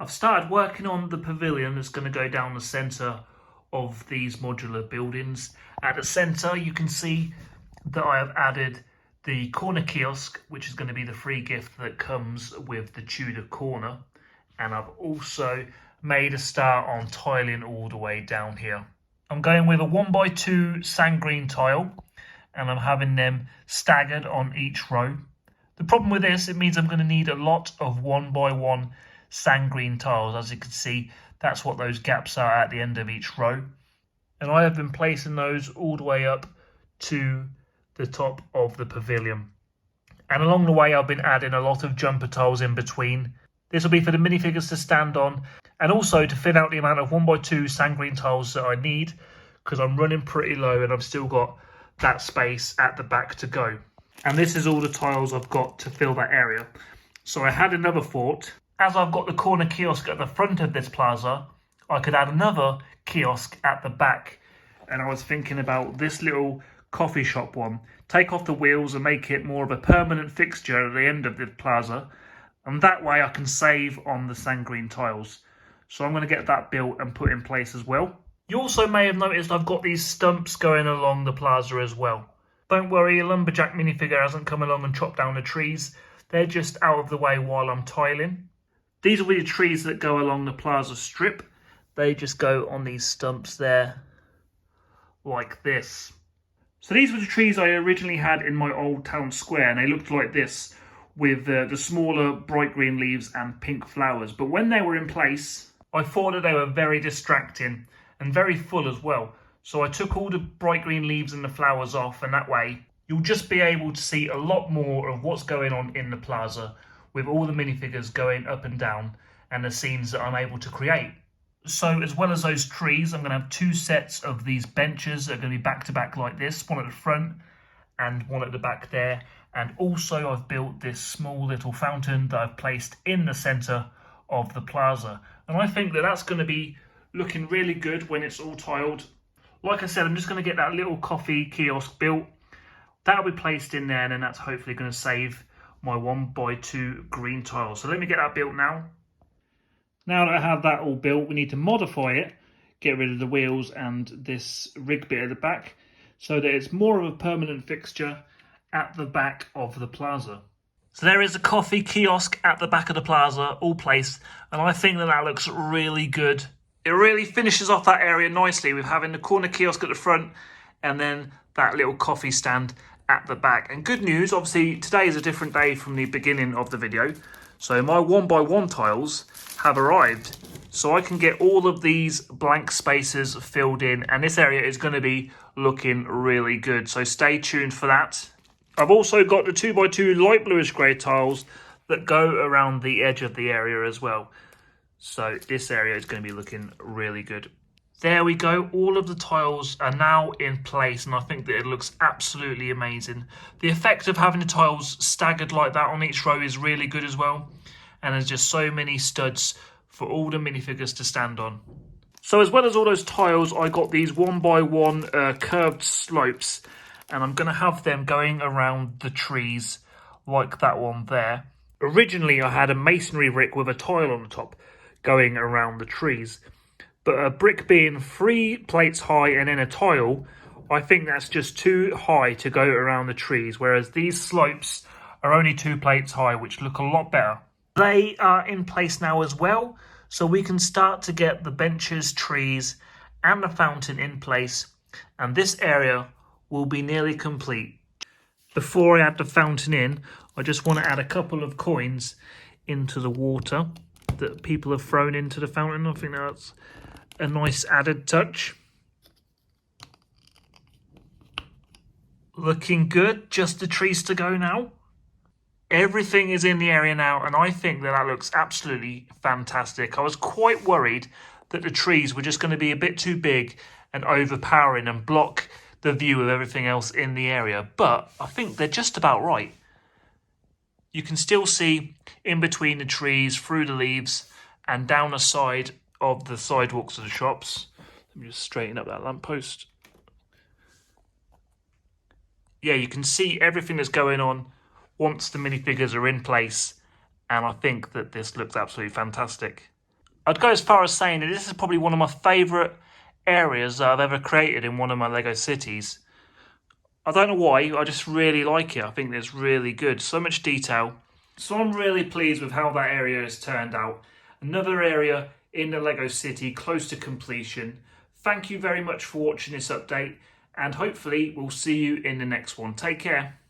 I've started working on the pavilion that's going to go down the centre of these modular buildings. At the centre you can see that I have added the corner kiosk, which is going to be the free gift that comes with the Tudor corner, and I've also made a start on tiling all the way down here. I'm going with a 1x2 sand green tile and I'm having them staggered on each row. The problem with this, it means I'm going to need a lot of 1x1 sand green tiles. As you can see, that's what those gaps are at the end of each row. And I have been placing those all the way up to the top of the pavilion. And along the way, I've been adding a lot of jumper tiles in between. This will be for the minifigures to stand on and also to fill out the amount of 1x2 sand green tiles that I need, because I'm running pretty low and I've still got that space at the back to go. And this is all the tiles I've got to fill that area. So I had another thought. As I've got the corner kiosk at the front of this plaza, I could add another kiosk at the back. And I was thinking about this little coffee shop one. Take off the wheels and make it more of a permanent fixture at the end of the plaza. And that way I can save on the sand green tiles. So I'm going to get that built and put in place as well. You also may have noticed I've got these stumps going along the plaza as well. Don't worry, a lumberjack minifigure hasn't come along and chopped down the trees. They're just out of the way while I'm tiling. These will be the trees that go along the plaza strip. They just go on these stumps there, like this. So these were the trees I originally had in my old town square, and they looked like this, with the smaller bright green leaves and pink flowers. But when they were in place, I thought that they were very distracting and very full as well. So I took all the bright green leaves and the flowers off, and that way you'll just be able to see a lot more of what's going on in the plaza with all the minifigures going up and down and the scenes that I'm able to create. So as well as those trees, I'm going to have two sets of these benches that are going to be back to back like this, one at the front and one at the back there. And also I've built this small little fountain that I've placed in the centre of the plaza. And I think that that's going to be looking really good when it's all tiled. Like I said, I'm just going to get that little coffee kiosk built. That'll be placed in there, and then that's hopefully going to save my 1x2 green tiles. So let me get that built now. Now that I have that all built, we need to modify it, get rid of the wheels and this rig bit at the back, so that it's more of a permanent fixture at the back of the plaza. So there is a coffee kiosk at the back of the plaza, all placed, and I think that that looks really good. It really finishes off that area nicely with having the corner kiosk at the front and then that little coffee stand at the back. And good news, obviously today is a different day from the beginning of the video. So my 1x1 tiles have arrived. So I can get all of these blank spaces filled in, and this area is going to be looking really good. So stay tuned for that. I've also got the 2x2 light bluish grey tiles that go around the edge of the area as well. So this area is going to be looking really good. There we go. All of the tiles are now in place, and I think that it looks absolutely amazing. The effect of having the tiles staggered like that on each row is really good as well. And there's just so many studs for all the minifigures to stand on. So as well as all those tiles, I got these 1x1 curved slopes, and I'm going to have them going around the trees like that one there. Originally, I had a masonry brick with a tile on the top going around the trees, but a brick being 3 plates high and then a tile, I think that's just too high to go around the trees, whereas these slopes are only 2 plates high, which look a lot better. They are in place now as well, so we can start to get the benches, trees and the fountain in place, and this area will be nearly complete. Before I add the fountain in, I just want to add a couple of coins into the water that people have thrown into the fountain. I think that's a nice added touch. Looking good. Just the trees to go now. Everything is in the area now, and I think that that looks absolutely fantastic. I was quite worried that the trees were just going to be a bit too big and overpowering and block the view of everything else in the area, but I think they're just about right. You can still see in between the trees, through the leaves, and down the side of the sidewalks of the shops. Let me just straighten up that lamppost. Yeah, you can see everything that's going on once the minifigures are in place, and I think that this looks absolutely fantastic. I'd go as far as saying that this is probably one of my favourite areas that I've ever created in one of my Lego cities. I don't know why, I just really like it. I think it's really good. So much detail. So I'm really pleased with how that area has turned out. Another area in the Lego city close to completion. Thank you very much for watching this update, and hopefully we'll see you in the next one. Take care.